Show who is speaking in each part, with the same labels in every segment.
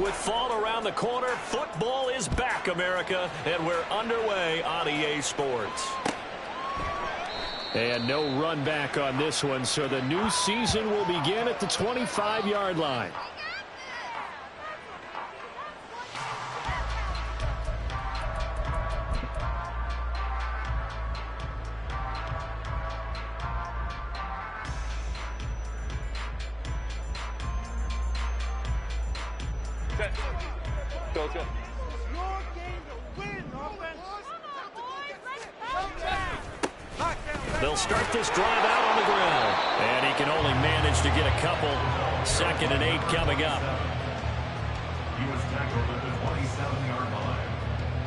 Speaker 1: With fall around the corner, football is back, America, and we're underway on EA Sports. And no run back on this one, so the new season will begin at the 25-yard line.
Speaker 2: Go, go.
Speaker 1: They'll start this drive out on the ground. And he can only manage to get a couple. 2nd and 8 coming up.
Speaker 3: He was tackled at the 27-yard line.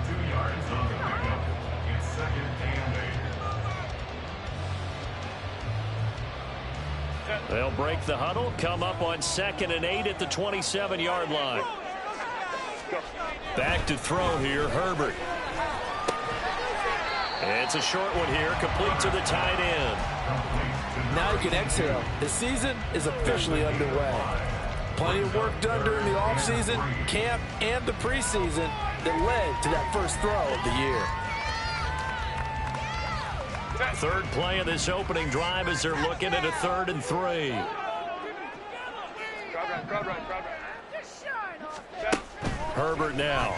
Speaker 3: 2 yards on the pickup. It's 2nd and 8.
Speaker 1: They'll break the huddle, come up on 2nd and 8 at the 27-yard line. Back to throw here, Herbert. It's a short one here, complete to the tight end.
Speaker 4: Now you can exhale. The season is officially underway. Plenty of work done during the offseason, camp, and the preseason that led to that first throw of the year.
Speaker 1: Third play of this opening drive as they're looking at a 3rd and 3. Herbert now.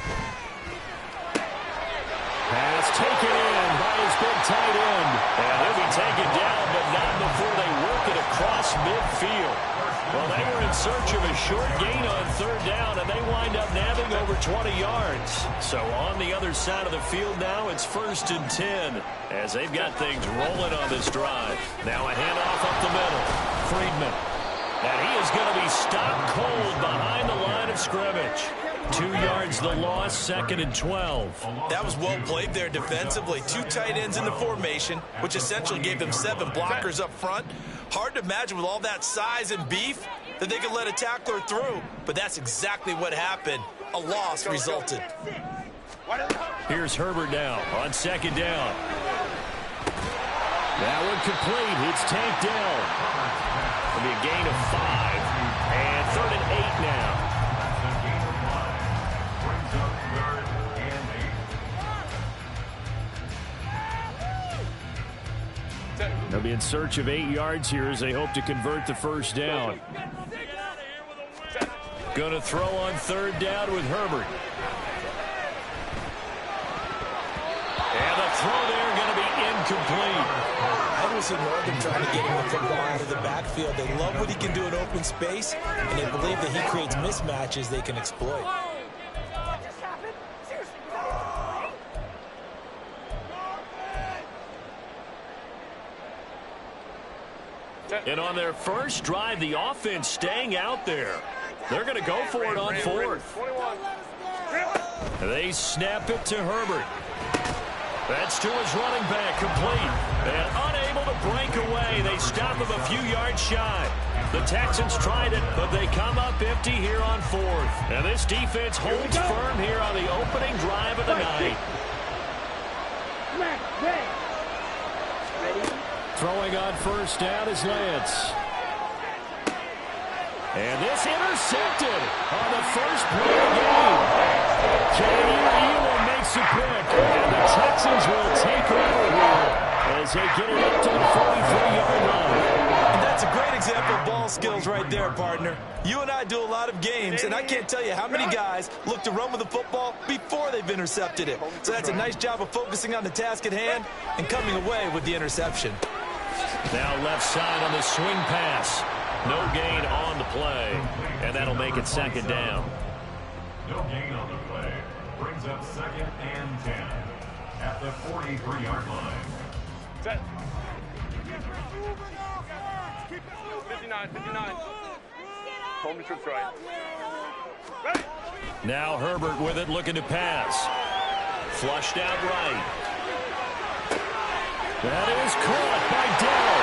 Speaker 1: Pass taken in by his big tight end. And he'll be taken down, but not before they work it across midfield. Well, they were in search of a short gain on 3rd down, and they wind up nabbing over 20 yards. So on the other side of the field now, it's 1st and 10 as they've got things rolling on this drive. Now a handoff up the middle. Friedman. And he is going to be stopped cold behind the line of scrimmage. 2 yards the loss, 2nd and 12.
Speaker 5: That was well played there defensively. 2 tight ends in the formation, which essentially gave them 7 blockers up front. Hard to imagine with all that size and beef that they could let a tackler through, but that's exactly what happened. A loss resulted.
Speaker 1: Here's Herbert now on 2nd down. That one complete. It's tanked down. It'll be a gain of 5. And 3rd and 8 now. They'll be in search of 8 yards here as they hope to convert the 1st down. Going to throw on 3rd down with Herbert. And the throw there going to be incomplete.
Speaker 4: I don't see Northern trying to get him the football out of the backfield. They love what he can do in open space, and they believe that he creates mismatches they can exploit.
Speaker 1: And on their first drive, the offense staying out there. They're going to go for it on 4th. They snap it to Herbert. That's to his running back, complete. And unable to break away. They stop him a few yards shy. The Texans tried it, but they come up empty here on 4th. And this defense holds firm here on the opening drive of the night. Throwing on 1st down is Lance. And this intercepted on the first play of the game. Elam makes a pick, and the Texans will take over here as they get it up to the 43-yard line.
Speaker 5: And that's a great example of ball skills right there, partner. You and I do a lot of games, and I can't tell you how many guys look to run with the football before they've intercepted it. So that's a nice job of focusing on the task at hand and coming away with the interception.
Speaker 1: Now left side on the swing pass. No gain on the play, and that'll make it 2nd down.
Speaker 3: No gain on the play. Brings up 2nd and 10 at the 43-yard line.
Speaker 2: Set. 59, 59. Home trips right. Ready.
Speaker 1: Now Herbert with it, looking to pass. Flushed out right. That is caught by Dell.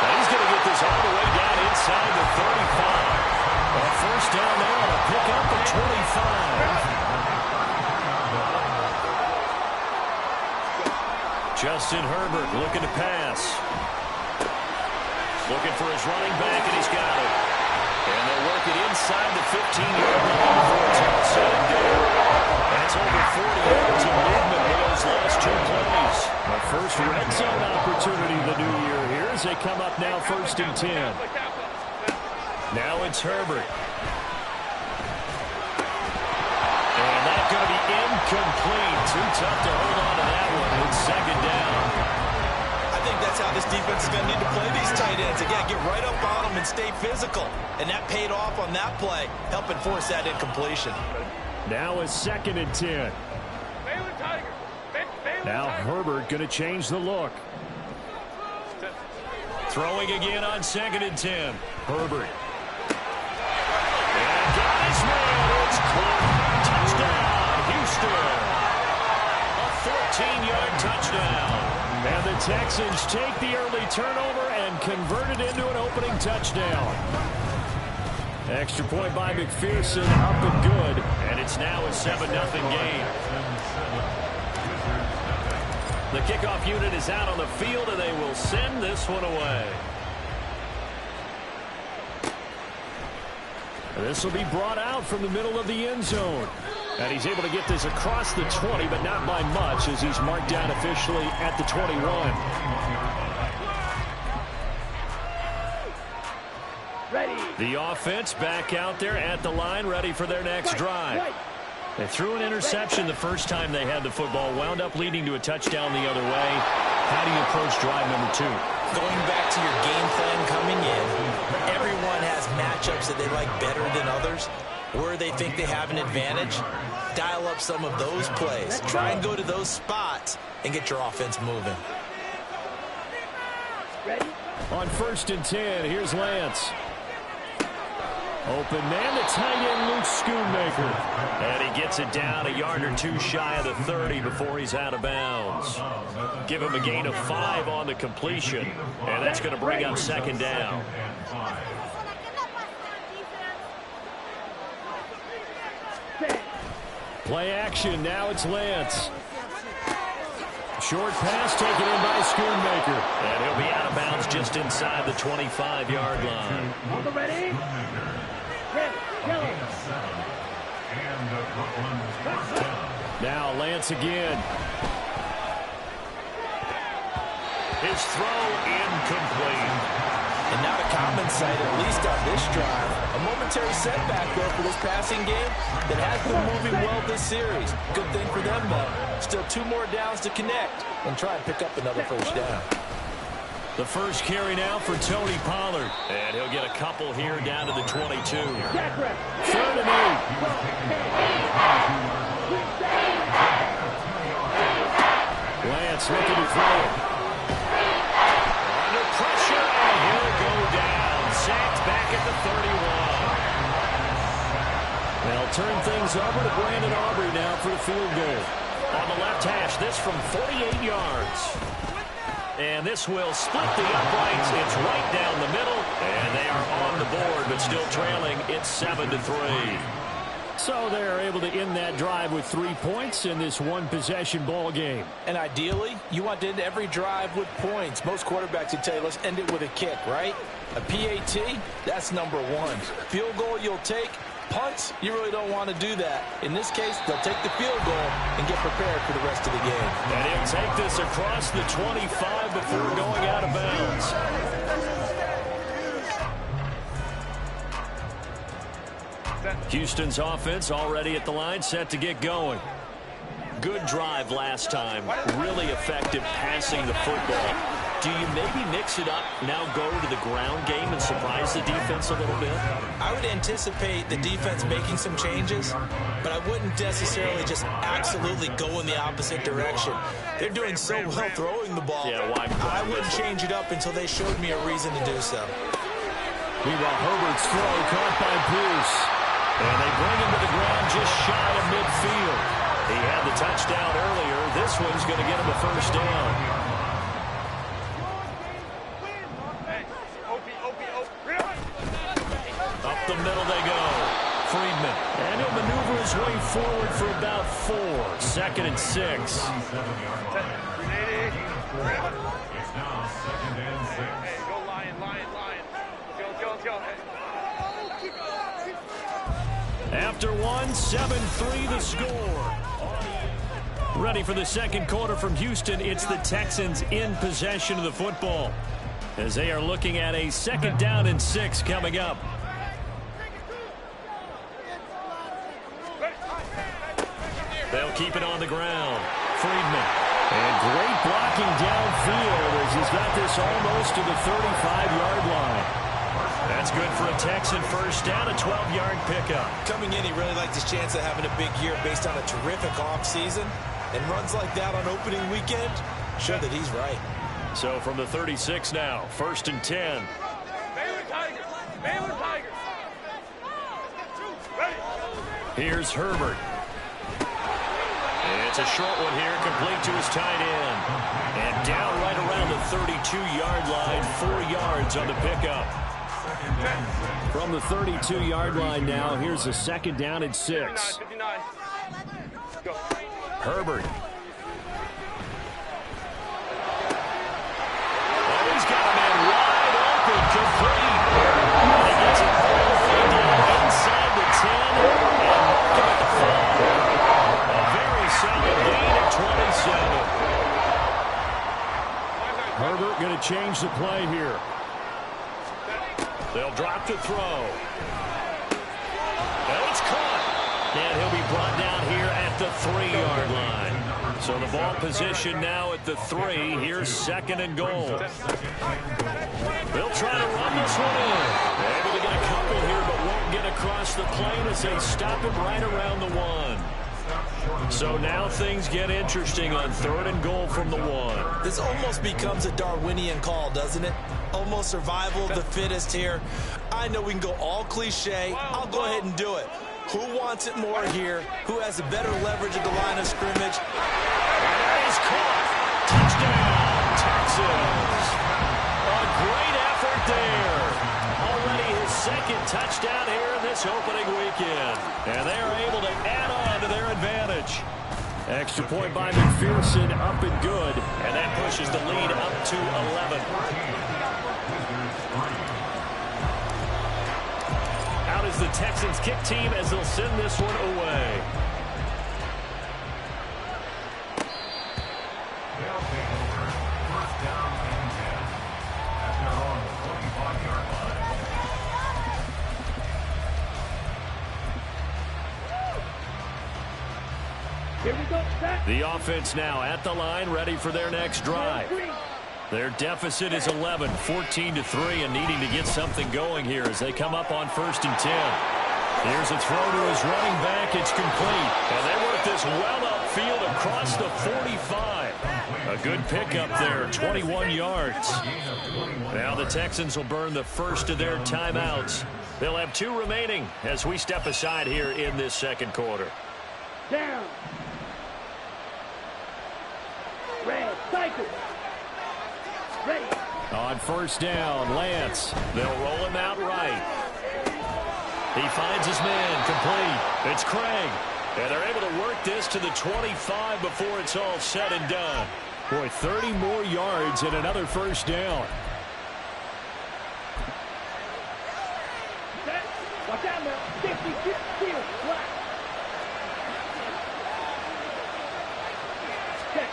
Speaker 1: He's going to get this all the way down inside the 35. A 1st down now to pick up the 25. Justin Herbert looking to pass. Looking for his running back, and he's got it. And they'll work it inside the 15-yard line before it's all said and done. That's over 40 yards of movement with those last 2 plays. The first red zone opportunity of the new year here as they come up now 1st and 10. Now it's Herbert. And that's going to be incomplete. Too tough to hold on to that one. It's 2nd down.
Speaker 5: I think that's how this defense is going to need to play these tight ends. Again, get right up on them and stay physical. And that paid off on that play, helping force that incompletion.
Speaker 1: Now it's 2nd and 10. Now Herbert going to change the look. Throwing again on 2nd and 10. Herbert. And got his man. It's caught. Touchdown, Houston. A 14-yard touchdown. And the Texans take the early turnover and convert it into an opening touchdown. Extra point by McPherson, up and good. And it's now a 7-0 game. The kickoff unit is out on the field, and they will send this one away. This will be brought out from the middle of the end zone. And he's able to get this across the 20, but not by much as he's marked down officially at the 21. Ready. The offense back out there at the line, ready for their next drive. They threw an interception the first time they had the football, wound up leading to a touchdown the other way. How do you approach drive number 2?
Speaker 5: Going back to your game plan coming in, everyone has matchups that they like better than others, where they think they have an advantage. Dial up some of those plays. Try and go to those spots and get your offense moving.
Speaker 1: On 1st and 10, here's Lance. Open man, the tight end, Luke Schoonmaker. And he gets it down a yard or 2 shy of the 30 before he's out of bounds. Give him a gain of 5 on the completion. And that's going to bring up 2nd down. Play action, now it's Lance. Short pass taken in by Schoonmaker. And he'll be out of bounds just inside the 25-yard line.
Speaker 3: Ready?
Speaker 1: Now Lance again. His throw incomplete.
Speaker 5: And not a common sight, at least on this drive. A momentary setback, though, for this passing game that has been moving well this series. Good thing for them, though. Still 2 more downs to connect and try and pick up another 1st down.
Speaker 1: The first carry now for Tony Pollard. And he'll get a couple here down to the 22. 3rd and 8. Lance looking to throw it. Under pressure, and he'll go down. Sacked back at the 31. They'll turn things over to Brandon Aubrey now for the field goal. On the left hash, this from 48 yards. And this will split the uprights. It's right down the middle. And they are on the board, but still trailing. It's 7-3. So they're able to end that drive with 3 points in this one-possession ball game.
Speaker 5: And ideally, you want to end every drive with points. Most quarterbacks would tell you, let's end it with a kick, right? A PAT, that's number 1. Field goal you'll take. Punts, you really don't want to do that. In this case, they'll take the field goal and get prepared for the rest of the game.
Speaker 1: And he'll take this across the 25 before going out of bounds. Houston's offense already at the line, set to get going. Good drive last time. Really effective passing the football. Do you maybe mix it up, now go to the ground game and surprise the defense a little bit?
Speaker 5: I would anticipate the defense making some changes, but I wouldn't necessarily just absolutely go in the opposite direction. They're doing so well throwing the ball.
Speaker 1: Yeah, why?
Speaker 5: I wouldn't change it up until they showed me a reason to do so.
Speaker 1: Meanwhile, Herbert's throw caught by Pierce. And they bring him to the ground just shy of midfield. He had the touchdown earlier. This one's going to get him a 1st down. Up the middle they go. Friedman. And he'll maneuver his way forward for about 4. 2nd and 6.
Speaker 3: It's now 2nd and 6.
Speaker 2: Hey, go Lion. Let's go. Hey.
Speaker 1: after one. 7-3 the score. Ready for the second quarter from Houston. It's the Texans in possession of the football as they are looking at a 2nd down and 6 coming up. They'll keep it on the ground. Friedman. And great blocking downfield as he's got this almost to the 35-yard line. That's good for a Texan first down, a 12-yard pickup.
Speaker 5: Coming in, he really liked his chance of having a big year based on a terrific offseason. And runs like that on opening weekend show that he's right.
Speaker 1: So from the 36 now, 1st and 10. Here's Herbert. It's a short one here, complete to his tight end. And down right around the 32-yard line, 4 yards on the pickup. From the 32-yard line now, here's a 2nd down and 6. Herbert. Oh, he's got a man wide open, complete. And he gets it all the way down inside the 10 and marking at the 5. A very solid gain at 27. Herbert going to change the play here. They'll drop the throw. And it's caught. And he'll be brought down here at the 3-yard line. So the ball position now at the 3. Here's 2nd and goal. They'll try to run this one in. Able to get a couple here, but won't get across the plane as they stop it right around the 1. So now things get interesting on 3rd and goal from the 1.
Speaker 5: This almost becomes a Darwinian call, doesn't it? Almost survival of the fittest here. I know we can go all cliche. I'll go ahead and do it. Who wants it more here? Who has a better leverage at the line of scrimmage?
Speaker 1: That is caught. Touchdown, Texans. A great effort there. Already his 2nd touchdown here in this opening weekend. And they are able to add on to their advantage. Extra point by McPherson, up and good. And that pushes the lead up to 11. Out is the Texans kick team as they'll send this one away.
Speaker 3: They'll take over 1st down and 10 at their own 45-yard line.
Speaker 6: Here we go.
Speaker 1: The offense now at the line, ready for their next drive. Their deficit is 11, 14-3, and needing to get something going here as they come up on 1st and 10. Here's a throw to his running back. It's complete. And they work this well upfield across the 45. A good pickup there, 21 yards. Now the Texans will burn the first of their timeouts. They'll have 2 remaining as we step aside here in this 2nd quarter.
Speaker 6: Down. Red, cycle. Ready.
Speaker 1: On 1st down, Lance. They'll roll him out right. He finds his man, complete. It's Craig. And they're able to work this to the 25 before it's all said and done. Boy, 30 more yards and another 1st down.
Speaker 6: Set. Watch out now. 50, steal, black. Check.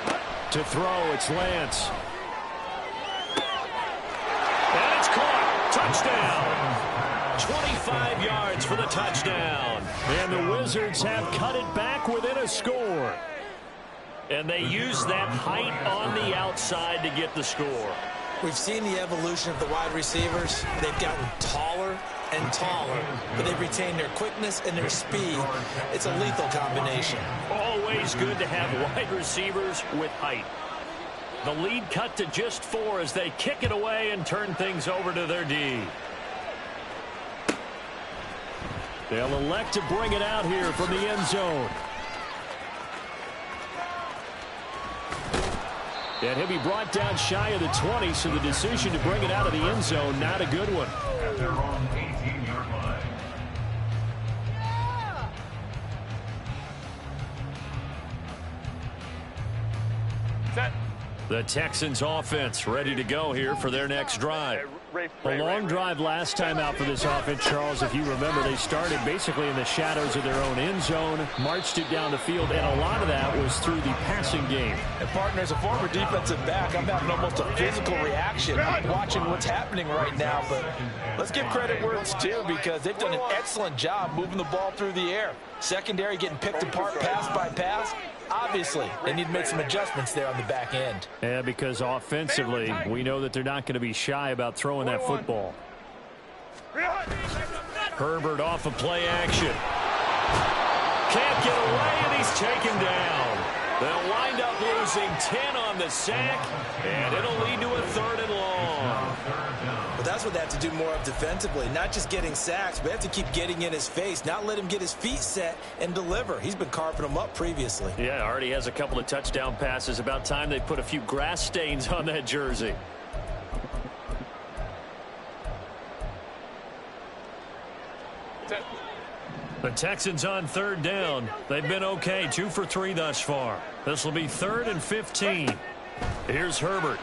Speaker 1: To throw, it's Lance. And it's caught. Touchdown. 25 yards for the touchdown. And the Wizards have cut it back within a score. And they use that height on the outside to get the score.
Speaker 5: We've seen the evolution of the wide receivers. They've gotten taller and taller, but they've retained their quickness and their speed. It's a lethal combination.
Speaker 1: Always good to have wide receivers with height. The lead cut to just 4 as they kick it away and turn things over to their D. They'll elect to bring it out here from the end zone. And he'll be brought down shy of the 20, so the decision to bring it out of the end zone, not a good one.
Speaker 3: At their own 18-yard line.
Speaker 2: Set.
Speaker 1: The Texans offense ready to go here for their next drive. A long drive last time out for this offense, Charles. If you remember, they started basically in the shadows of their own end zone, marched it down the field, and a lot of that was through the passing game.
Speaker 5: And, partner, as a former defensive back, I'm having almost a physical reaction watching what's happening right now. But let's give credit where it's due, because they've done an excellent job moving the ball through the air. Secondary getting picked apart pass by pass. Obviously, they need to make some adjustments there on the back end.
Speaker 1: Yeah, because offensively, we know that they're not going to be shy about throwing that football. Herbert off of play action. Can't get away, and he's taken down. They'll wind up losing 10 on the sack, and it'll lead to a 3rd and long.
Speaker 5: But that's what they have to do more of defensively, not just getting sacks, but they have to keep getting in his face, not let him get his feet set and deliver. He's been carving them up previously.
Speaker 1: Yeah, already has a couple of touchdown passes. About time they put a few grass stains on that jersey. The Texans on 3rd down. They've been okay, 2 for 3 thus far. This will be 3rd and 15. Here's Herbert.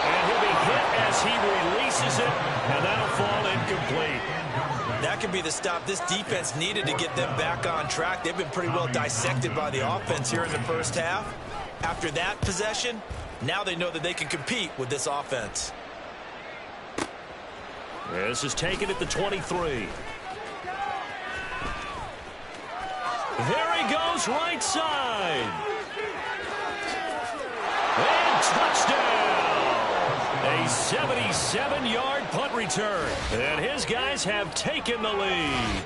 Speaker 1: And he'll be hit as he releases it, and that'll fall incomplete.
Speaker 5: That could be the stop this defense needed to get them back on track. They've been pretty well dissected by the offense here in the first half. After that possession, now they know that they can compete with this offense.
Speaker 1: This is taken at the 23. There he goes, right side. And touchdown. A 77-yard punt return. And his guys have taken the lead.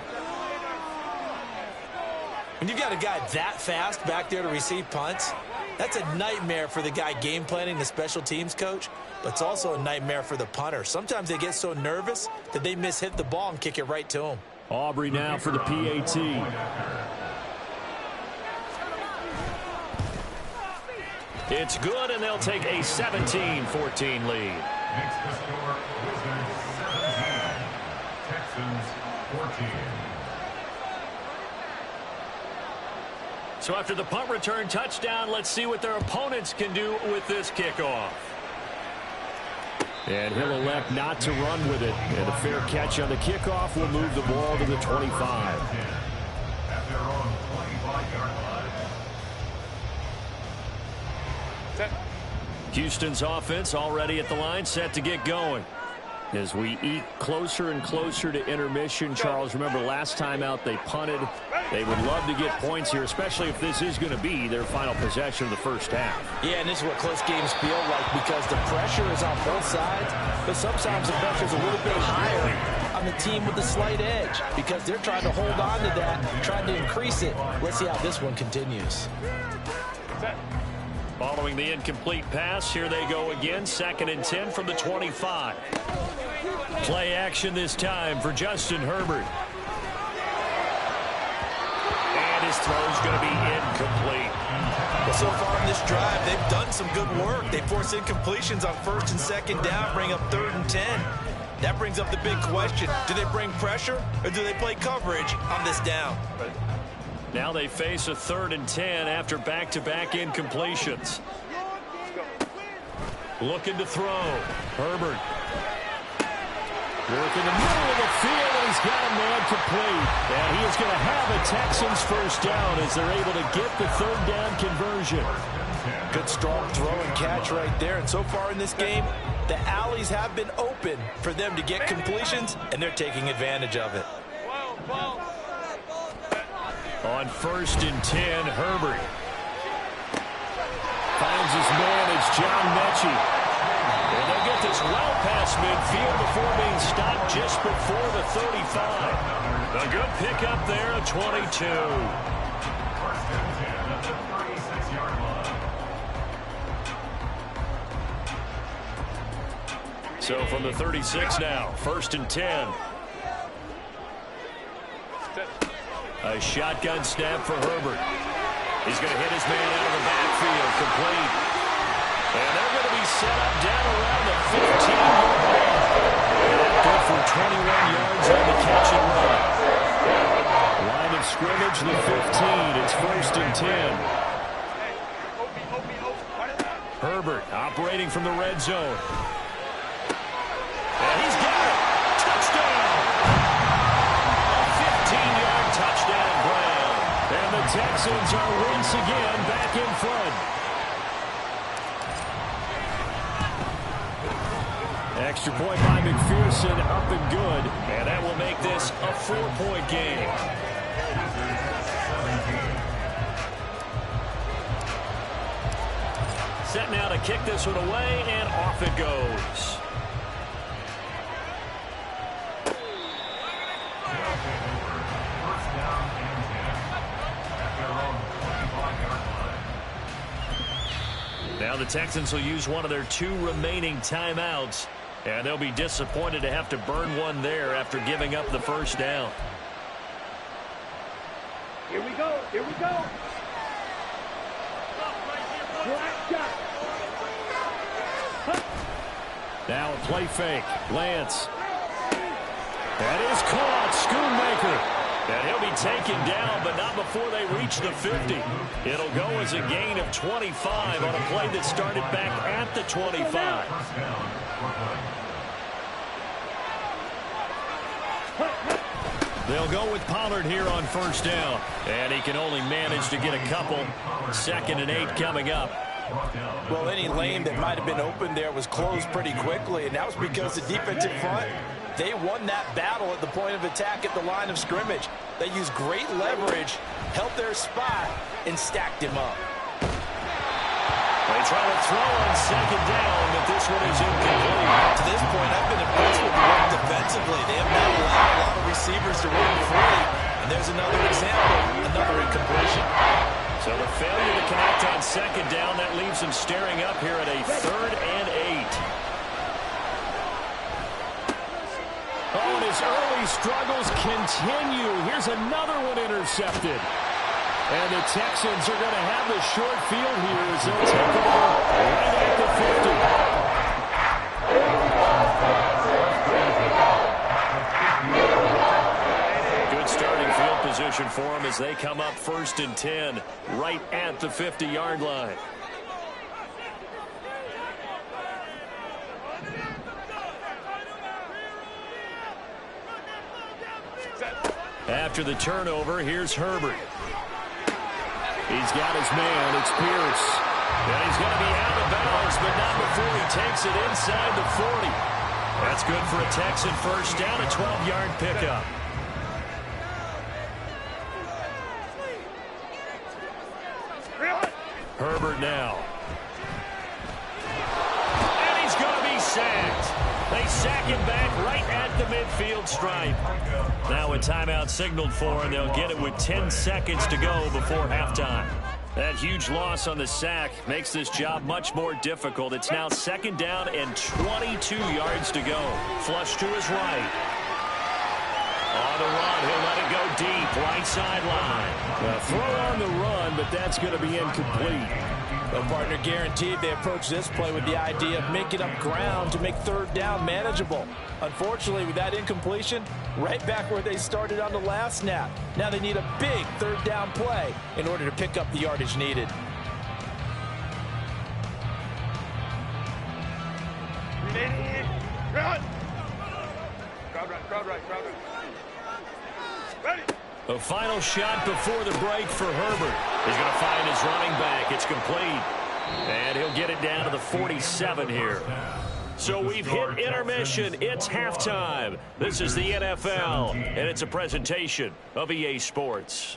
Speaker 5: When you've got a guy that fast back there to receive punts, that's a nightmare for the guy game planning, the special teams coach, but it's also a nightmare for the punter. Sometimes they get so nervous that they hit the ball and kick it right to him.
Speaker 1: Aubrey now for the PAT. It's good, and they'll take a 17-14 lead.
Speaker 3: Next to score, Wizards 17, Texans 14.
Speaker 1: So after the punt return touchdown, let's see what their opponents can do with this kickoff. And he'll elect not to run with it. And a fair catch on the kickoff will move the ball to the 25.
Speaker 3: At their own 25-yard line.
Speaker 1: Houston's offense already at the line, set to get going. As we eat closer and closer to intermission, Charles, remember last time out they punted. They would love to get points here, especially if this is going to be their final possession of the first half.
Speaker 5: Yeah, and this is what close games feel like, because the pressure is on both sides, but sometimes the pressure is a little bit higher on the team with the slight edge, because they're trying to hold on to that, trying to increase it. Let's see how this one continues.
Speaker 1: Following the incomplete pass, here they go again, 2nd and 10 from the 25. Play action this time for Justin Herbert. And his throw's going to be incomplete.
Speaker 5: Well, so far in this drive, they've done some good work. They force incompletions on 1st and 2nd down, bring up 3rd and 10. That brings up the big question. Do they bring pressure, or do they play coverage on this down?
Speaker 1: Now they face a 3rd and 10 after back-to-back incompletions. Looking to throw. Herbert. Work in the middle of the field, and he's got a man complete. And he is going to have a Texans first down as they're able to get the 3rd down conversion.
Speaker 5: Good strong throw and catch right there. And so far in this game, the alleys have been open for them to get completions, and they're taking advantage of it.
Speaker 1: On 1st and 10, Herbert finds his man. It's John Mechie. And they'll get this well past midfield before being stopped just before the 35. A good pickup there, a 22.
Speaker 3: 1st and 10 at the 36-yard line.
Speaker 1: So from the 36 now, 1st and 10. A shotgun snap for Herbert. He's going to hit his man out of the backfield, complete. And they're going to be set up down around the 15-yard line. Good for 21 yards on the catch and run. Line of scrimmage, the 15. It's 1st and 10. Herbert operating from the red zone. And he's got it. Touchdown. A 15-yard touchdown grab. And the Texans are once again back in front. Extra point by McPherson, up and good. And that will make this a 4-point game. Set now to kick this one away, and off it goes. Now the Texans will use one of their 2 remaining timeouts, and they'll be disappointed to have to burn one there after giving up the first down.
Speaker 6: Here we go. Here we go. Black shot.
Speaker 1: Now a play fake. Lance. That is caught. Schoonmaker. And he'll be taken down, but not before they reach the 50. It'll go as a gain of 25 on a play that started back at the 25. They'll go with Pollard here on first down. And he can only manage to get a couple. 2nd and 8 coming up.
Speaker 4: Well, any lane that might have been open there was closed pretty quickly, and that was because the defensive front, they won that battle at the point of attack at the line of scrimmage. They used great leverage, held their spot, and stacked him up.
Speaker 1: They try to throw on 2nd down, but this one is incomplete.
Speaker 5: To this point, I've been impressed with the work defensively. They have not allowed a lot of receivers to run free. And there's another example, another incompletion.
Speaker 1: So the failure to connect on 2nd down, that leaves them staring up here at a 3rd and 8. Oh, and his early struggles continue. Here's another one intercepted. And the Texans are going to have the short field here as they'll take over right at the 50. Good starting field position for them as they come up 1st and 10 right at the 50-yard line. After the turnover, here's Herbert. He's got his man. It's Pierce. And he's going to be out of bounds, but not before he takes it inside the 40. That's good for a Texan first down, a 12-yard pickup. Herbert now. And he's going to be sacked. They sack him back right at the midfield stripe. Now a timeout signaled for, and they'll get it with 10 seconds to go before halftime. That huge loss on the sack makes this job much more difficult. It's now 2nd down and 22 yards to go. Flush to his right. On the run, he'll let it go deep, right sideline. Throw on the run, but that's going to be incomplete.
Speaker 4: The partner guaranteed they approach this play with the idea of making up ground to make 3rd down manageable. Unfortunately, with that incompletion, right back where they started on the last snap. Now they need a big 3rd down play in order to pick up the yardage needed.
Speaker 2: Run! Crowd right. Ready!
Speaker 1: The final shot before the break for Herbert. He's going to find his running back. It's complete. And he'll get it down to the 47 here. So we've hit intermission. It's halftime. This is the NFL, and it's a presentation of EA Sports.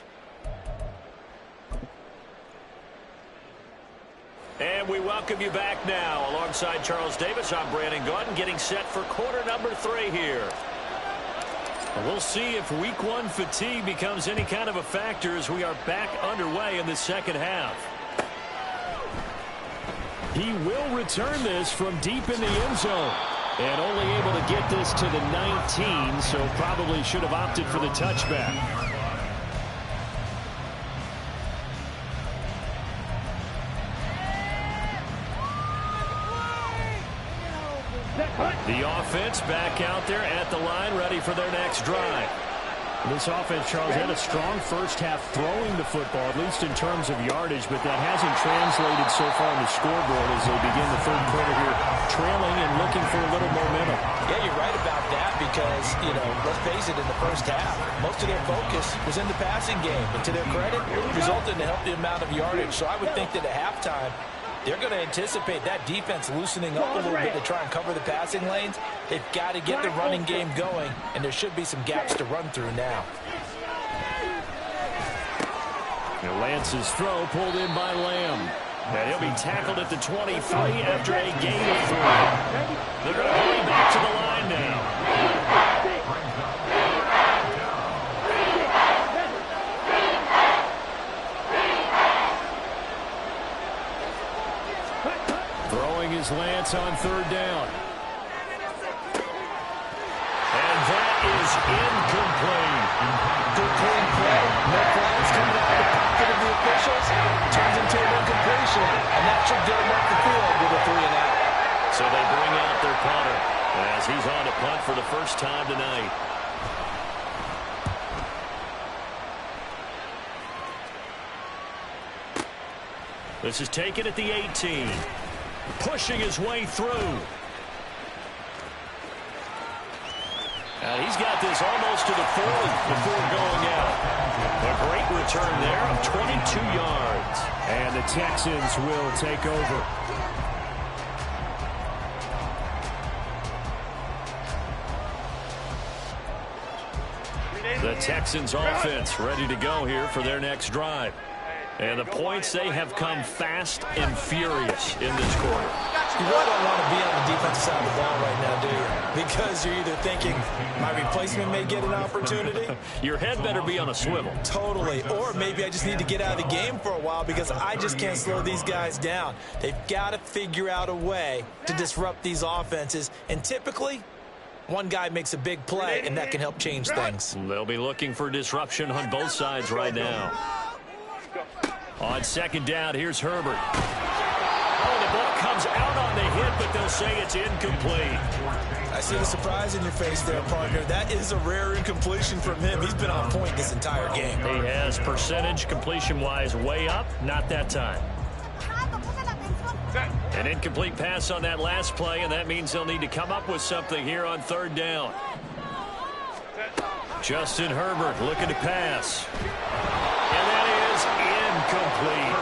Speaker 1: And we welcome you back now. Alongside Charles Davis, I'm Brandon Gordon, getting set for quarter number 3 here. We'll see if week 1 fatigue becomes any kind of a factor as we are back underway in the second half. He will return this from deep in the end zone. And only able to get this to the 19, so probably should have opted for the touchback. The offense back out there at the line, ready for their next drive. This offense, Charles, had a strong first half throwing the football, at least in terms of yardage, but that hasn't translated so far on the scoreboard as they begin the third quarter here, trailing and looking for a little momentum.
Speaker 4: Yeah, you're right about that because, let's face it, in the first half, most of their focus was in the passing game. But to their credit, it resulted in a healthy amount of yardage. So I would think that at halftime, they're going to anticipate that defense loosening up a little bit to try and cover the passing lanes. They've got to get the running game going, and there should be some gaps to run through now.
Speaker 1: Now Lance's throw pulled in by Lamb. And he'll be tackled at the 23 after a gain of 3. They're going to hurry back to the line now. Lance on third down. And that is incomplete.
Speaker 4: Good clean play. No flags coming out of the pocket of the officials. Turns into an incompletion. And that should get him off the field with a 3-and-out.
Speaker 1: So they bring out their punter as he's on to punt for the first time tonight. This is taken at the 18. Pushing his way through. And he's got this almost to the 40 before going out. A great return there of 22 yards. And the Texans will take over. The Texans offense ready to go here for their next drive. And the points, they have come fast and furious in this quarter.
Speaker 4: You really don't want to be on the defensive side of the ball right now, do you? Because you're either thinking, my replacement may get an opportunity.
Speaker 1: Your head better be on a swivel.
Speaker 4: Totally. Or maybe I just need to get out of the game for a while because I just can't slow these guys down. They've got to figure out a way to disrupt these offenses. And typically, one guy makes a big play, and that can help change things.
Speaker 1: They'll be looking for disruption on both sides right now. On second down, here's Herbert. Oh, the ball comes out on the hit, but they'll say it's incomplete.
Speaker 4: I see the surprise in your face there, partner. That is a rare incompletion from him. He's been on point this entire game.
Speaker 1: He has percentage completion-wise way up, not that time. An incomplete pass on that last play, and that means they'll need to come up with something here on third down. Justin Herbert looking to pass. And that is incomplete.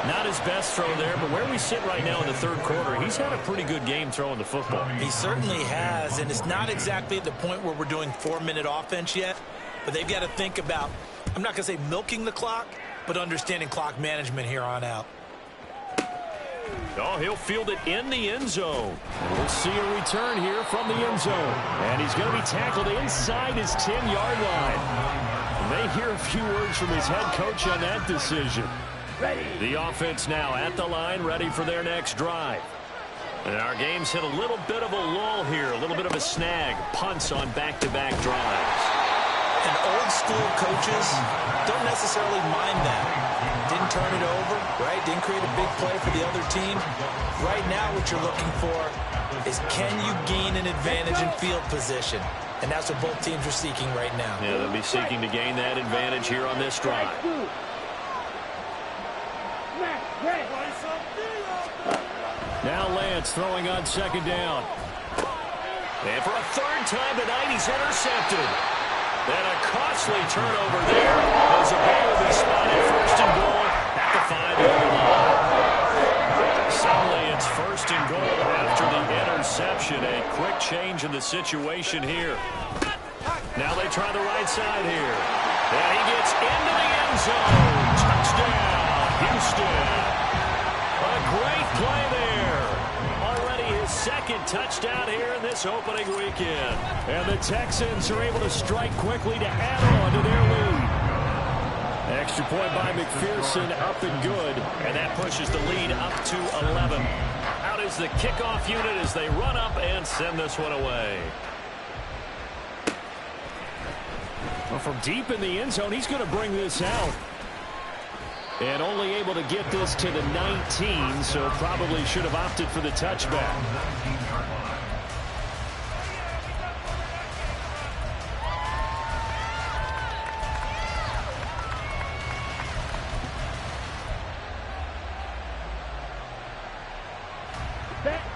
Speaker 1: Not his best throw there, but where we sit right now in the third quarter, he's had a pretty good game throwing the football.
Speaker 4: He certainly has, and it's not exactly at the point where we're doing 4-minute offense yet, but they've got to think about, I'm not going to say milking the clock, but understanding clock management here on out.
Speaker 1: Oh, he'll field it in the end zone. We'll see a return here from the end zone. And he's going to be tackled inside his 10-yard line. And they hear a few words from his head coach on that decision. The offense now at the line, ready for their next drive. And our game's hit a little bit of a lull here, a little bit of a snag. Punts on back-to-back drives.
Speaker 4: And old-school coaches don't necessarily mind that. Didn't turn it over, right? Didn't create a big play for the other team. Right now what you're looking for is can you gain an advantage in field position? And that's what both teams are seeking right now.
Speaker 1: Yeah, they'll be seeking to gain that advantage here on this drive. Now Lance throwing on second down. And for a third time tonight, he's intercepted. And a costly turnover there as the ball will be spotted first and goal at the 5-yard line. Suddenly it's first and goal after the interception. A quick change in the situation here. Now they try the right side here. And he gets into the end zone. Touchdown, Houston. A great play there. Already his second touchdown here in this opening weekend. And the Texans are able to strike quickly to add on to their lead. Extra point by McPherson, up and good. And that pushes the lead up to 11. Out is the kickoff unit as they run up and send this one away. Well, from deep in the end zone, he's going to bring this out. And only able to get this to the 19, so probably should have opted for the touchback.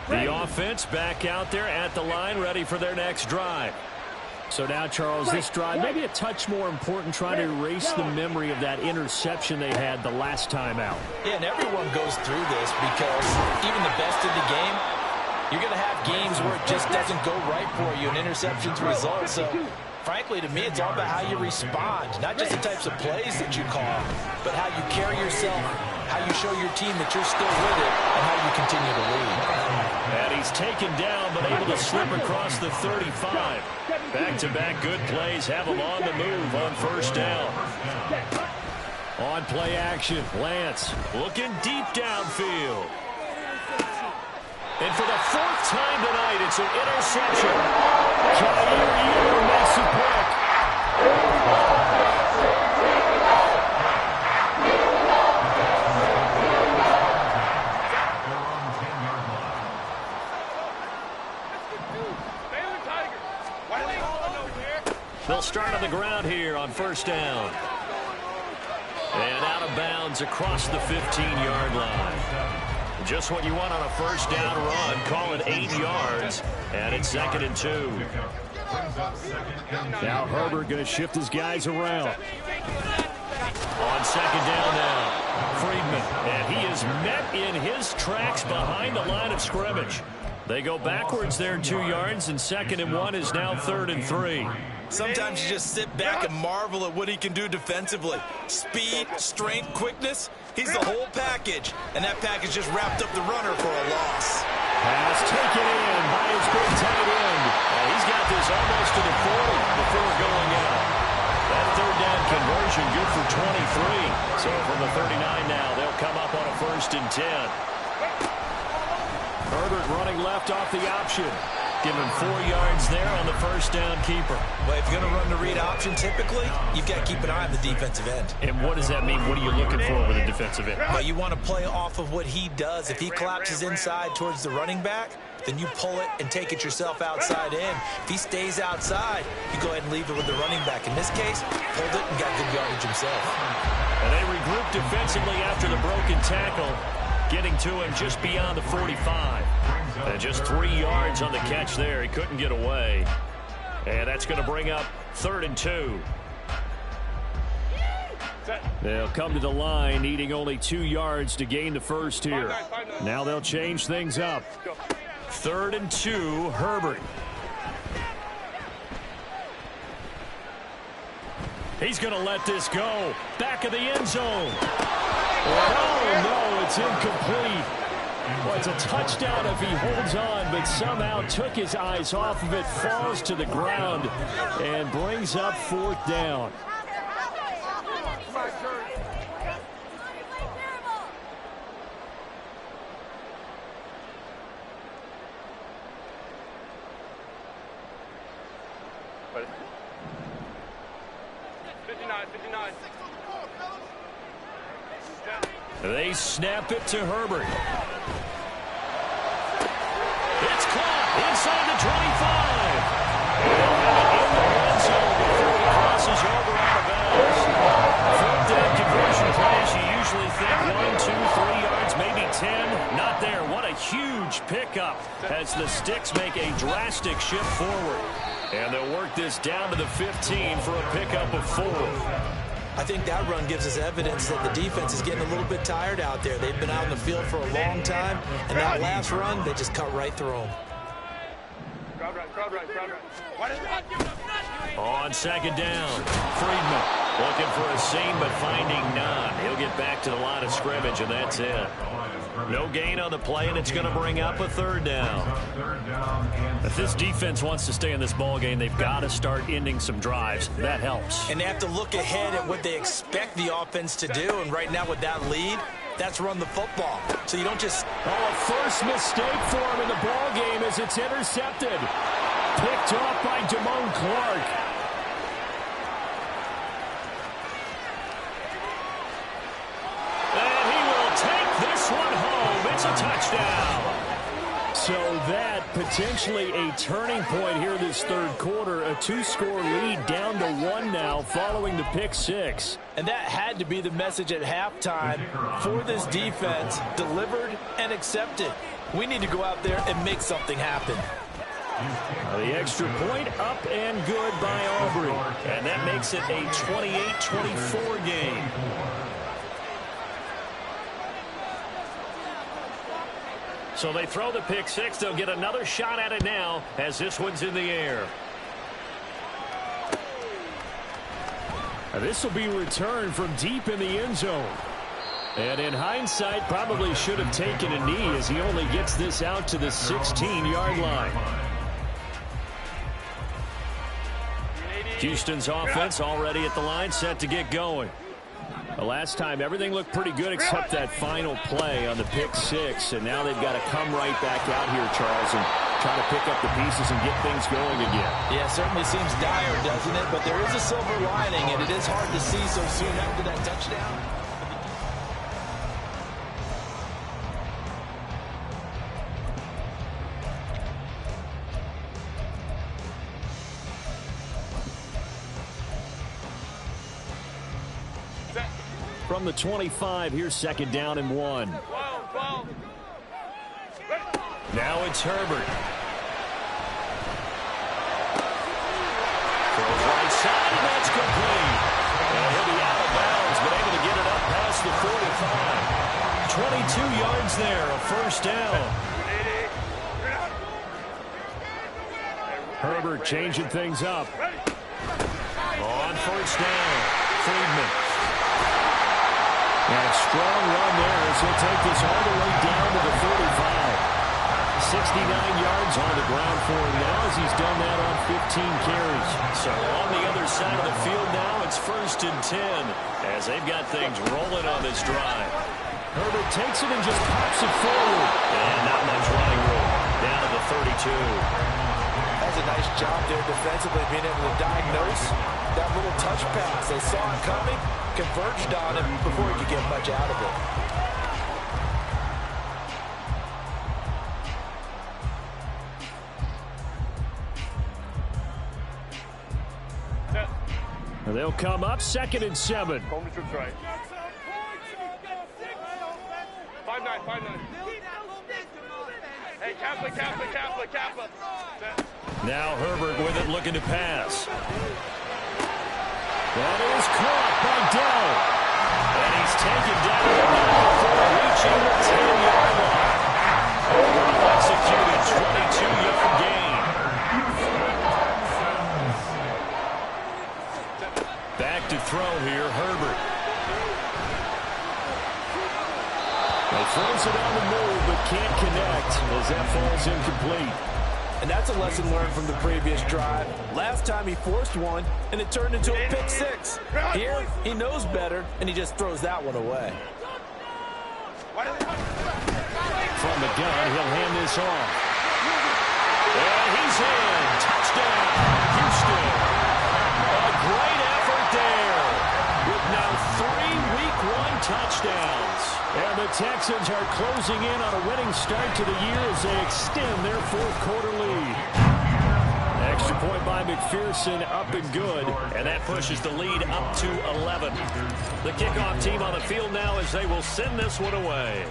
Speaker 1: The offense back out there at the line, ready for their next drive. So now, Charles, this drive maybe a touch more important, trying to erase the memory of that interception they had the last time out.
Speaker 4: Yeah, and everyone goes through this because even the best in the game, you're going to have games where it just doesn't go right for you, and interceptions result. So, frankly, to me, it's all about how you respond, not just the types of plays that you call, but how you carry yourself, how you show your team that you're still with it, and how you continue to lead.
Speaker 1: And he's taken down, but able to slip across the 35. Back-to-back good plays have him on the move on first down. On play action, Lance looking deep downfield. And for the fourth time tonight, it's an interception. Jair makes it quick. They'll start on the ground here on first down. And out of bounds across the 15-yard line. Just what you want on a first down run. Call it 8 yards. And it's 2nd and 2. Now Herbert going to shift his guys around. On second down now, Friedman. And he is met in his tracks behind the line of scrimmage. They go backwards there 2 yards, and 2nd and 1 is now 3rd and 3.
Speaker 5: Sometimes you just sit back and marvel at what he can do defensively. Speed, strength, quickness. He's the whole package, and that package just wrapped up the runner for a loss.
Speaker 1: Pass taken in by his big tight end. And he's got this almost to the 40 before going out. That third down conversion good for 23. So from the 39 now, they'll come up on a 1st and 10. Herbert running left off the option. Give him 4 yards there on the first down keeper.
Speaker 5: Well, if you're going to run the read option, typically, you've got to keep an eye on the defensive end.
Speaker 1: And what does that mean? What are you looking for with a defensive end?
Speaker 5: Well, you want to play off of what he does. If he collapses inside towards the running back, then you pull it and take it yourself outside in. If he stays outside, you go ahead and leave it with the running back. In this case, pulled it and got good yardage himself.
Speaker 1: And they regroup defensively after the broken tackle, getting to him just beyond the 45. And just 3 yards on the catch there. He couldn't get away. And that's going to bring up 3rd and 2. They'll come to the line, needing only 2 yards to gain the first here. Now they'll change things up. 3rd and 2, Herbert. He's going to let this go. Back of the end zone. Oh, no, it's incomplete. Well, it's a touchdown if he holds on, but somehow took his eyes off of it, falls to the ground, and brings up 4th down. They snap it to Herbert. It's caught inside the 25. They'll have it in the end zone before he crosses over out of bounds. 4th down conversion plays, you usually think 1, 2, 3 yards, maybe 10. Not there. What a huge pickup as the Sticks make a drastic shift forward. And they'll work this down to the 15 for a pickup of 4.
Speaker 5: I think that run gives us evidence that the defense is getting a little bit tired out there. They've been out in the field for a long time, and that last run, they just cut right through them.
Speaker 1: On second down, Friedman looking for a seam, but finding none. He'll get back to the line of scrimmage, and that's it. No gain on the play, and it's going to bring up a 3rd down. If this defense wants to stay in this ballgame, they've got to start ending some drives. That helps.
Speaker 5: And they have to look ahead at what they expect the offense to do, and right now with that lead, that's run the football. So you don't just...
Speaker 1: Oh, a first mistake for him in the ballgame as it's intercepted. Picked off by Damone Clark. And he will take this one home. It's a touchdown. So that potentially a turning point here this 3rd quarter. A 2-score lead down to 1 now following the pick 6.
Speaker 4: And that had to be the message at halftime for this defense, delivered and accepted. We need to go out there and make something happen.
Speaker 1: The extra point up and good by Aubrey. And that makes it a 28-24 game. So they throw the pick six. They'll get another shot at it now as this one's in the air. This will be returned from deep in the end zone. And in hindsight, probably should have taken a knee as he only gets this out to the 16-yard line. Houston's offense already at the line, set to get going. The last time, everything looked pretty good except that final play on the pick six. And now they've got to come right back out here, Charles, and try to pick up the pieces and get things going again.
Speaker 4: Yeah, it certainly seems dire, doesn't it? But there is a silver lining, and it is hard to see so soon after that touchdown.
Speaker 1: From the 25, here's second down and 1. Now it's Herbert. Throws right side, and that's complete. And he'll be out of bounds, but able to get it up past the 45. 22 yards there, a first down. Herbert changing things up. On first down, Friedman. And a strong run there as he'll take this all the way down to the 45. 69 yards on the ground for him now as he's done that on 15 carries. So on the other side of the field now, it's 1st and 10 as they've got things rolling on this drive. Herbert takes it and just pops it forward. And not much running room. Down to the 32.
Speaker 4: That's a nice job there defensively, being able to diagnose that little touch pass. They saw it coming, converged on him before he could get much out of it.
Speaker 1: They'll come up 2nd and 7.
Speaker 2: Home troops right. 5-9. Hey, Kappa.
Speaker 1: Now Herbert with it, looking to pass. That is caught by Dell. And he's taken down before reaching the 10-yard line. Well executed, 22-yard gain. Back to throw here, Herbert. He throws it on the move, but can't connect as that falls incomplete.
Speaker 4: And that's a lesson learned from the previous drive. Last time he forced one, and it turned into a pick six. Here, he knows better, and he just throws that one away.
Speaker 1: From the gun, he'll hand this off. And he's in. Touchdown, Houston. A great effort there. With now 3 Week 1 touchdowns. And the Texans are closing in on a winning start to the year as they extend their 4th quarter lead. Extra point by McPherson, up and good. And that pushes the lead up to 11. The kickoff team on the field now as they will send this one away.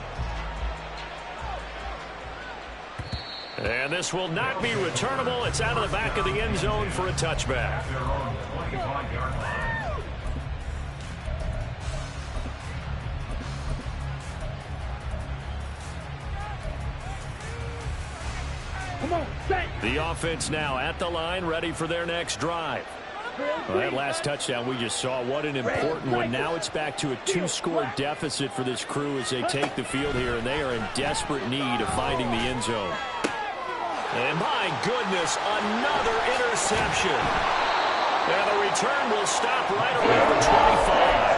Speaker 1: And this will not be returnable. It's out of the back of the end zone for a touchback. The offense now at the line, ready for their next drive. Well, that last touchdown we just saw, what an important one. Now it's back to a 2-score deficit for this crew as they take the field here, and they are in desperate need of finding the end zone. And my goodness, another interception. And the return will stop right around the 25.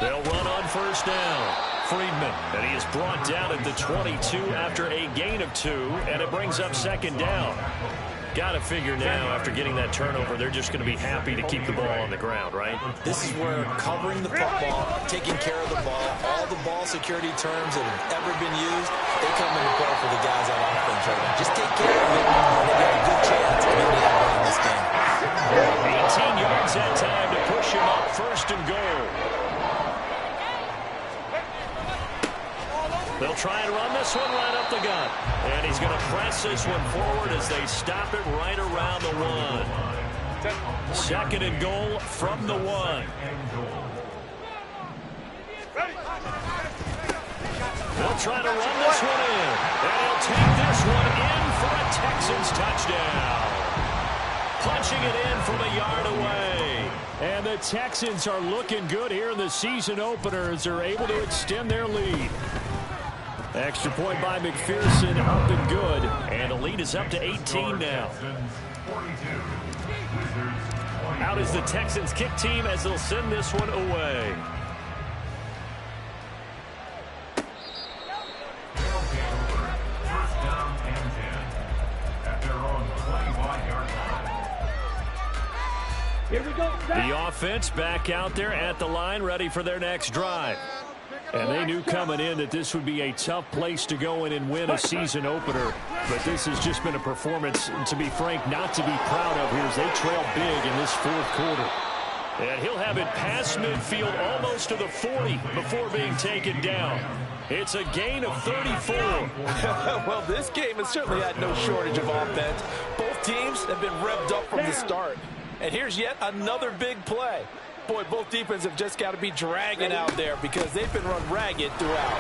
Speaker 1: They'll run on first down. Friedman, and he is brought down at the 22 after a gain of 2, and it brings up 2nd down. Got to figure now, after getting that turnover, they're just going to be happy to keep the ball on the ground, right?
Speaker 4: This is where covering the football, taking care of the ball, all the ball security terms that have ever been used, they come into play for the guys on offense right now. Just take care of it, and they got a good chance of getting that running
Speaker 1: try and run this one right up the gut. And he's going to press this one forward as they stop it right around the 1. Second and goal from the 1. They'll try to run this one in. And he'll take this one in for a Texans touchdown. Punching it in from a yard away.
Speaker 7: And the Texans are looking good here in the season opener as they're able to extend their lead. Extra point by McPherson, up and good.
Speaker 1: And the lead is up to 18 now. Out is the Texans kick team as they'll send this one away.
Speaker 6: Here we go.
Speaker 1: The offense back out there at the line, ready for their next drive.
Speaker 7: And they knew coming in that this would be a tough place to go in and win a season opener. But this has just been a performance, to be frank, not to be proud of here as they trail big in this fourth quarter.
Speaker 1: And he'll have it past midfield almost to the 40 before being taken down. It's a gain of 34.
Speaker 5: Well, this game has certainly had no shortage of offense. Both teams have been revved up from the start. And here's yet another big play. Boy, both defenses have just got to be dragging out there because they've been run ragged throughout.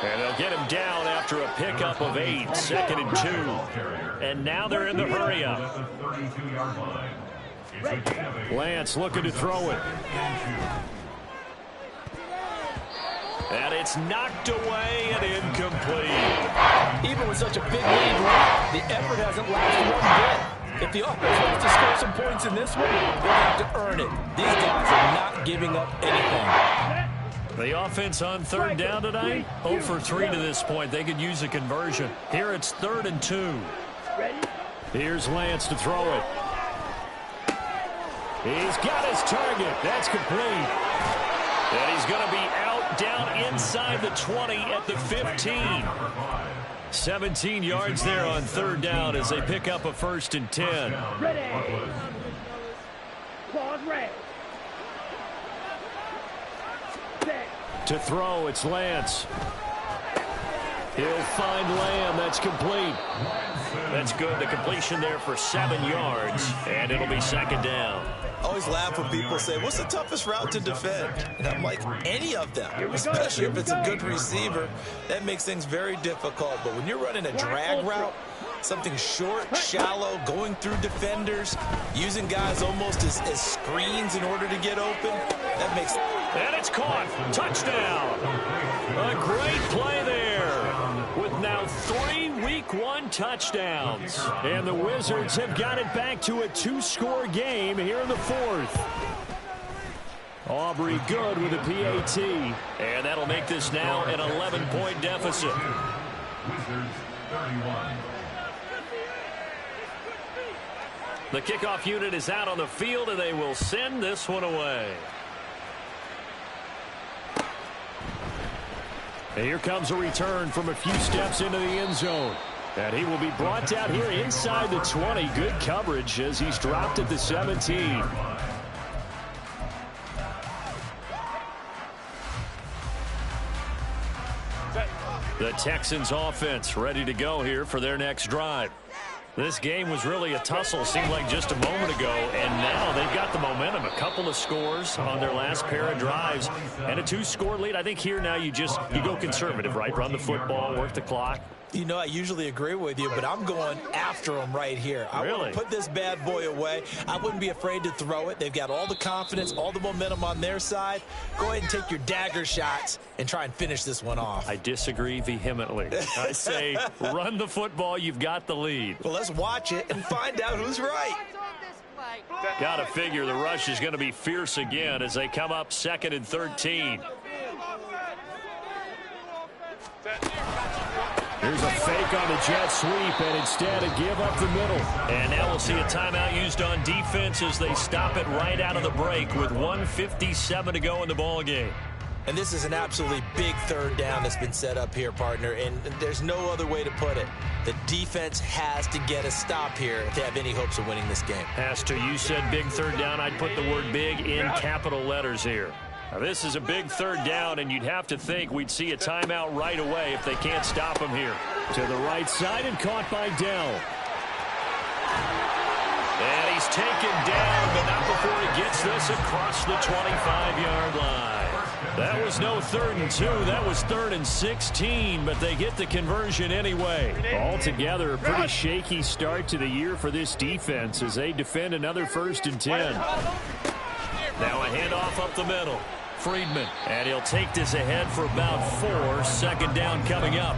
Speaker 1: And they'll get him down after a pickup of 8, second and 2. And now they're in the hurry-up.
Speaker 7: Lance looking to throw it.
Speaker 1: And it's knocked away and incomplete.
Speaker 5: Even with such a big lead, the effort hasn't lasted one bit. If the offense wants to score some points in this one, they'll have to earn it. These guys are not giving up anything.
Speaker 1: The offense on third down tonight, 0 for 3 to this point. They could use a conversion. Here it's 3rd and 2.
Speaker 7: Here's Lance to throw it. He's got his target. That's complete.
Speaker 1: And he's going to be out down inside the 20 at the 15. 17 yards there on third down as they pick up a 1st and 10.
Speaker 6: Ready. Claws red. Set.
Speaker 7: To throw, it's Lance. He'll find Lamb. That's complete.
Speaker 1: That's good. The completion there for 7 yards. And it'll be 2nd down.
Speaker 5: I always laugh when people say, what's the toughest route to defend? And I'm like, any of them, especially if it's a good receiver. That makes things very difficult. But when you're running a drag route, something short, shallow, going through defenders, using guys almost as screens in order to get open, that makes...
Speaker 1: And it's caught. Touchdown. A great play there with now 3 Week 1 touchdowns.
Speaker 7: And the Wizards have got it back to a 2-score game here in the 4th. Aubrey good with a PAT.
Speaker 1: And that'll make this now an 11-point deficit.
Speaker 3: Wizards 31.
Speaker 1: The kickoff unit is out on the field, and they will send this one away.
Speaker 7: And here comes a return from a few steps into the end zone. And he will be brought down here inside the 20. Good coverage as he's dropped at the 17.
Speaker 1: The Texans offense ready to go here for their next drive. This game was really a tussle, seemed like just a moment ago, and now they've got the momentum. A couple of scores on their last pair of drives and a 2-score lead. I think here now you go conservative, right? Run the football, work the clock.
Speaker 5: You know, I usually agree with you, but I'm going after them right here. I want to put this bad boy away. I wouldn't be afraid to throw it. They've got all the confidence, all the momentum on their side. Go ahead and take your dagger shots and try and finish this one off.
Speaker 1: I disagree vehemently. I say run the football. You've got the lead.
Speaker 5: Well, let's watch it and find out who's right.
Speaker 1: Got to figure the rush is going to be fierce again as they come up 2nd and 13.
Speaker 7: Here's a fake on the jet sweep, and instead a give up the middle.
Speaker 1: And now we'll see a timeout used on defense as they stop it right out of the break with 1:57 to go in the ball game.
Speaker 5: And this is an absolutely big third down that's been set up here, partner, and there's no other way to put it. The defense has to get a stop here if they have any hopes of winning this game.
Speaker 1: Has to. You said big third down. I'd put the word big in capital letters here.
Speaker 7: Now, this is a big third down, and you'd have to think we'd see a timeout right away if they can't stop him here. To the right side and caught by Dell.
Speaker 1: And he's taken down, but not before he gets this across the 25-yard line. That was no 3rd and 2. That was 3rd and 16, but they get the conversion anyway.
Speaker 7: Altogether, a pretty shaky start to the year for this defense as they defend another 1st and 10.
Speaker 1: Now a handoff up the middle. Friedman, and he'll take this ahead for about 4. 2nd down coming up.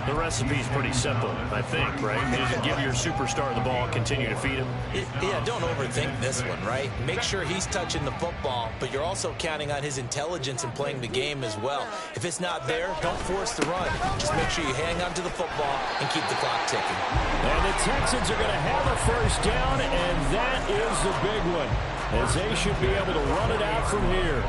Speaker 1: The recipe's pretty simple, I think, right? You just give your superstar the ball, continue to feed him.
Speaker 5: Yeah, don't overthink this one, right? Make sure he's touching the football, but you're also counting on his intelligence in playing the game as well. If it's not there, don't force the run. Just make sure you hang on to the football and keep the clock ticking.
Speaker 7: And the Texans are going to have a 1st down, and that is the big one, as they should be able to run it out from here.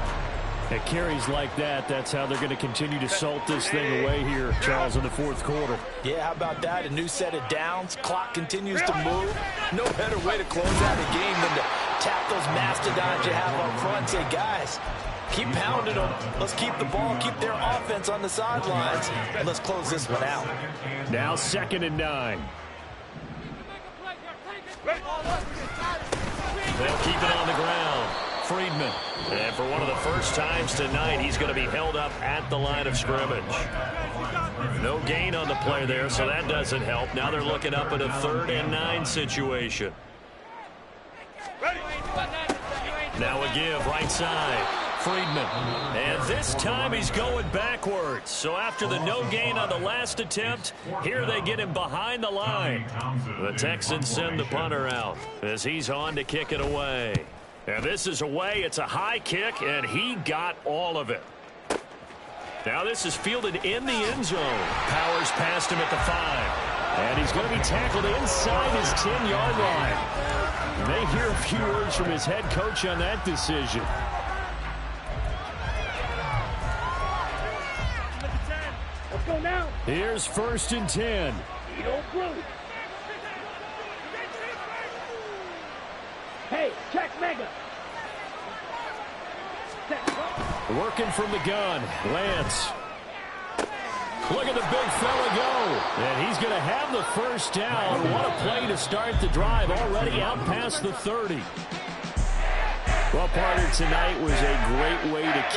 Speaker 7: At carries like that, that's how they're going to continue to salt this thing away here, Charles, in the 4th quarter.
Speaker 5: Yeah, how about that? A new set of downs. Clock continues to move. No better way to close out a game than to tap those mastodons you have up front. Say, guys, keep pounding them. Let's keep the ball, keep their offense on the sidelines, and let's close this one out.
Speaker 7: Now 2nd and 9.
Speaker 1: They'll keep it on the ground. Friedman. And for one of the first times tonight, he's going to be held up at the line of scrimmage. No gain on the play there, so that doesn't help. Now they're looking up at a 3rd and 9 situation. Now a give, right side. Friedman. And this time he's going backwards. So after the no gain on the last attempt, here they get him behind the line. The Texans send the punter out as he's on to kick it away. And this is away. It's a high kick, and he got all of it. Now this is fielded in the end zone. Powers past him at the 5.
Speaker 7: And he's going to be tackled inside his 10-yard line. You may hear a few words from his head coach on that decision.
Speaker 6: Let's go now.
Speaker 7: Here's 1st and 10.
Speaker 6: Hey, check Mega.
Speaker 7: Working from the gun. Lance. Look at the big fella go. And he's going to have the 1st down. What a play to start the drive. Already out past the 30. Well, partner, tonight was a great way to kick